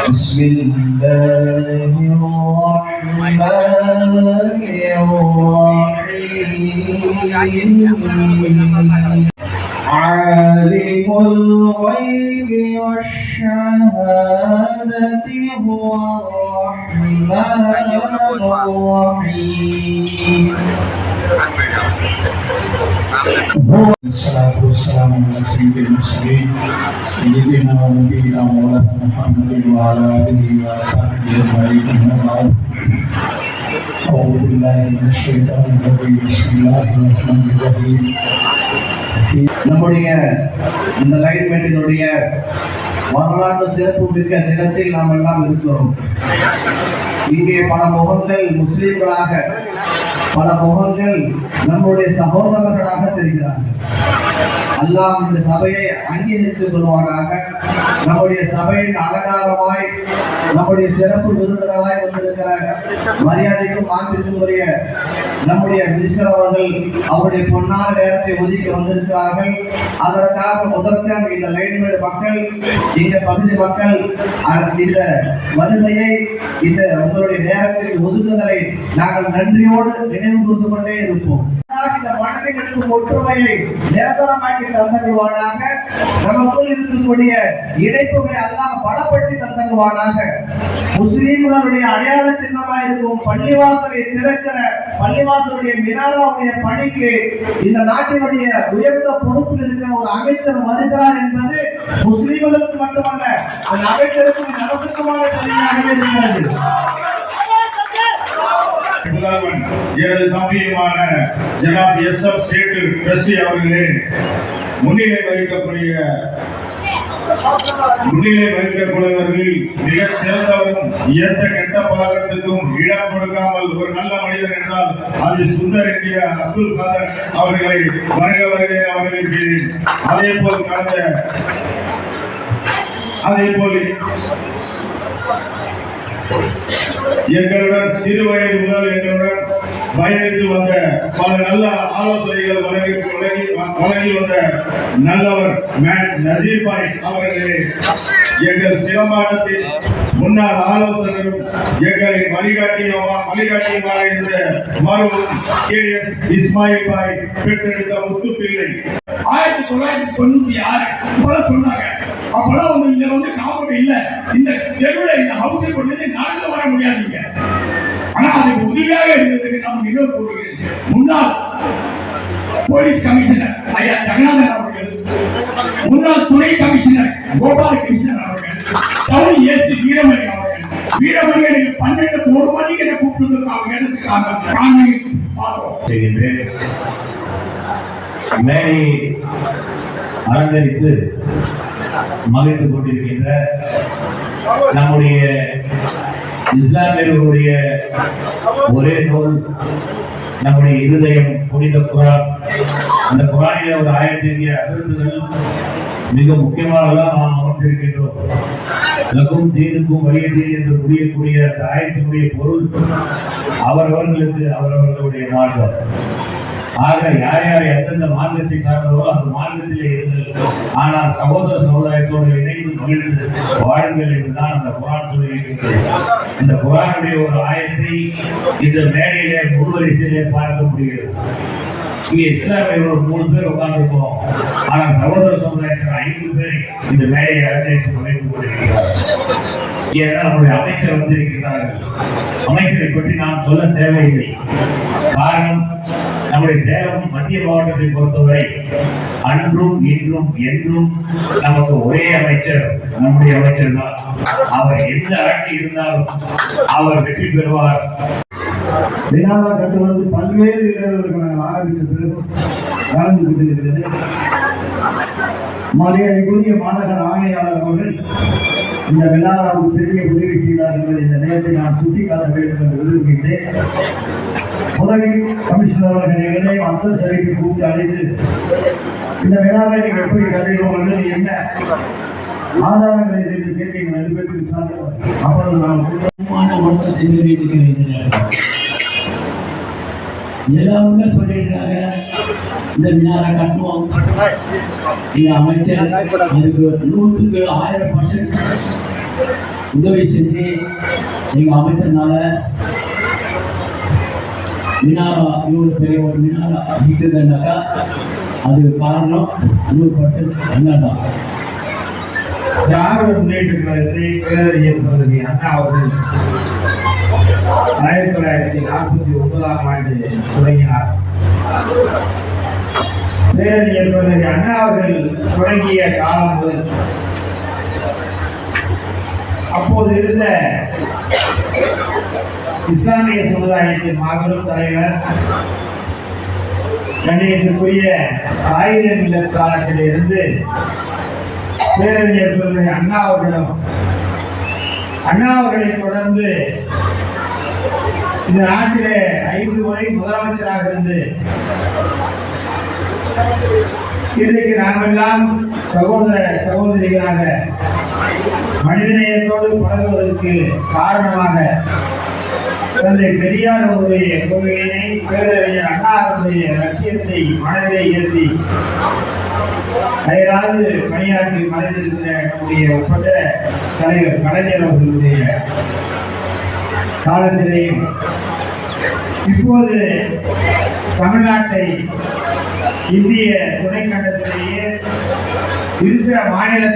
بسم الله الرحمن الرحيم عالم الغيب والشهادة هو الرحمن الرحيم الصلاة والسلام على سيد المرسلين سيدنا ونبينا مولانا محمد وعلى آله وصحبه أجمعين. أعوذ بالله من الشيطان الرجيم. بسم الله الرحمن الرحيم. நம்முடைய இந்த லைன்மென்ட்டினுடைய வரலாற்று சிறப்பு மிக்க தினத்தில் நாம் எல்லாம் இருக்கிறோம். இங்கே பல முகங்கள் முஸ்லிம்களாக, பல முகங்கள் நம்முடைய சகோதரர்களாக தெரிகிறார்கள். அல்லாஹ் இந்த சபையை அங்கீகரித்துக் கொள்வானாக. நம்முடைய சபையின் அலங்காரமாய், நம்முடைய சிறப்பு விருந்தினராய் வந்திருக்கிற மரியாதைக்கும் மாற்றிற்கும் உரிய நம்முடைய மினிஸ்டர் அவர்கள் அவருடைய பொன்னான நேரத்தை ஒதுக்கி வந்திருக்கிறார்கள். அதற்காக முதற்க இந்த லைன்மேடு மக்கள், இந்த பகுதி மக்கள் இந்த வலிமையை, இந்த உங்களுடைய நேரத்திற்கு ஒதுக்குதலை நாங்கள் நன்றியோடு நினைவு கூர்ந்து கொண்டே இருப்போம். இந்த மனதில் இருக்கும் ஒற்றுமையை நிரந்தரமாக்கி தந்தருவானாக. நமக்குள் இருக்கக்கூடிய இணைப்புகளை அல்லாஹ் பலப்படுத்தி தந்தருவானாக. முஸ்லிம்களுடைய அடையாள சின்னமாக இருக்கும் பள்ளிவாசலை திறக்கிற பள்ளிவாசலுடைய மினாராவுடைய பணிக்கு இந்த நாட்டினுடைய உயர்ந்த பொறுப்பில் இருக்கிற ஒரு அமைச்சர் வருகிறார் என்பது முஸ்லிம்களுக்கு மட்டுமல்ல, அந்த அமைச்சருக்கும் இந்த அரசுக்குமான பெருமையாக இருக்கிறது. எனது தம்பியுமான ஜனாப் எஸ்.எஃப். சேட்டு ட்ரஸ்டி அவர்களே, முன்னிலை வகிக்கக்கூடியவர்கள் மிக சிறந்தவரும் எந்த கெட்ட பழக்கத்துக்கும் இடம் கொடுக்காமல் ஒரு நல்ல மனிதன் என்றால் அது சுந்தர் என்கிற அப்துல் காதர் அவர்களை வருக அவர்களுக்கு அதே போல் எங்களுடன் சிறு வயது முதல் எங்களுடன் பயணித்து வந்த பல நல்ல ஆலோசனைகள் வழங்கி வந்த நல்லவர் நசீர் பாய் அவர்களே, எங்கள் சிலம்பாட்டத்தின் முன்னாள் ஆலோசகரும் எங்களின் வழிகாட்டியுமாக இருந்த மருவும் K.S. இஸ்மாயில் பாய் பெற்றெடுத்த முத்துப்பிள்ளை 1996 சொன்னாங்க. அப்பெல்லாம் இங்க காமெடி இல்ல, இந்த தெருவில் இந்த ஹவுஸை கொண்டு நாங்கள் வர முடியாதுங்க. ஆனா அதுக்கு உதவியாக இருந்ததுக்கு நாம் நினைவு கூறுகிறேன். முன்னாள் போலீஸ் கமிஷனர் ஐயா ஜெகநாதன் அவர்கள், முன்னாள் துணை கமிஷனர் கோபாலகிருஷ்ணன் அவர்கள், டவுன் ஏசி வீரமணி அவர்கள். வீரமணி எனக்கு 12 மணிக்கு என்ன கூப்பிட்டு அவங்க இடத்துக்காக பார்த்தோம். மேலே அலங்கரித்து மகிழ்ந்து கொண்டிருக்கின்ற நம்முடைய இஸ்லாமியர்களுடைய ஒரே நூல் நம்முடைய இருதயம் புனித குரான். அந்த குரானில ஒரு 1000 அகருத்துகள் மிக முக்கியமானதாக நாம் அமர்ந்திருக்கின்றோம். லகும் தீனுக்கும் வலிய தீன் என்று முடியக்கூடிய அந்த ஆயத்தினுடைய பொருள் அவரவர்களுக்கு அவரவர்களுடைய மார்க்கம். ஆக யார் யார் எந்தெந்த மார்க்கத்தை சார்ந்தவோ அந்த மார்க்கத்திலே இருங்கள், ஆனால் சகோதர சமுதாயத்தோடு இணைந்து மகிழ்ந்து வாழுங்கள் என்றுதான் அந்த குரான் சொல்லியிருக்கிறது. இந்த குரானுடைய ஒரு ஆயத்தை இந்த மேடையிலே முன்வரிசையிலே பார்க்க முடிகிறது. இங்கே இஸ்லாமியர்கள் 3 பேர் உட்கார்ந்துருக்கோம், ஆனால் சகோதர சமுதாயத்தில் 5 பேர் இந்த மேடையை அலங்கரித்து வைத்துக் கொண்டிருக்கிறார்கள். ஏன்னா நம்முடைய அமைச்சர் வந்திருக்கிறார்கள். அமைச்சரை பற்றி நாம் சொல்ல தேவையில்லை. காரணம், நம்முடைய சேலம் மத்திய மாவட்டத்தை பொறுத்தவரை அன்றும் இன்றும் என்றும் நமக்கு ஒரே அமைச்சர் நம்முடைய அமைச்சர் தான். அவர் எந்த ஆட்சி இருந்தாலும் அவர் வெற்றி பெறுவார். வினாவா கட்டுவது பல்வேறு இடங்களுக்கு நாங்கள் ஆரம்பித்த பிறகு நடந்து கொண்டிருக்கிறது. மரியாதைக்குரிய மாநகர ஆணையாளர் அவர்கள் இந்த விழாவுக்கு பெரிய உதவி செய்தார் என்பதை இந்த நேரத்தில் நான் சுட்டிக்காட்ட வேண்டும் என்று விரும்புகின்றேன். உதவி கமிஷனர் அவர்கள் எங்களையும் அம்சர் சரிக்கு கூப்பிட்டு அழைத்து இந்த விழாவை நீங்கள் எப்படி கருதுகிறோம் அல்லது என்ன ஆதாரங்களை என்று கேட்டு எங்கள் ரெண்டு பேருக்கு விசாரித்தோம். அப்பொழுது நான் வருத்தத்தை நிறைவேற்றுகிறேன். எல்லாருமே சொல்லிடுறாங்க இந்த மினாரை கட்டணும். இந்த அமைச்சர் அதுக்கு 100% உதவி செஞ்சு எங்க அமைச்சர்னால மினாரா இவ்வளவு பெரிய ஒரு மினாரா இருக்குதுன்னாக்கா அது காரணம் 100% என்ன தான். திராவிட முன்னேற்ற கழகத்தை பேரறிஞர் பதவி அண்ணா அவர்கள் 1949ஆம் ஆண்டு தொடங்கினார். பேரறிஞர் பதவி அண்ணா அவர்கள் தொடங்கிய காலம் முதல் அப்போது இருந்த இஸ்லாமிய சமுதாயத்தின் மாபெரும் தலைவர் கண்ணியத்திற்குரிய ஆயிரம் இல்ல காலத்தில் இருந்து பேரறிஞர் பதவி அண்ணா அவர்களை தொடர்ந்து இந்த நாட்டிலே 5 முறை முதலமைச்சராக இருந்து இன்றைக்கு நாமெல்லாம் சகோதர சகோதரிகளாக மனிதநேயத்தோடு பழகுவதற்கு காரணமாக தந்தை பெரியார் அவருடைய கொள்கையினை பேரறிஞர் அண்ணா அவருடைய லட்சியத்தை மனதிலே ஏற்றி அயராது பணியாற்றி மறைந்திருக்கிற நம்முடைய ஒப்பற்ற தலைவர் கலைஞர் அவர்களுடைய காலத்திலேயும் இப்போது தமிழ்நாட்டை இந்திய துணைக்கண்டத்திலேயே இருக்கிற மாநிலத்தில்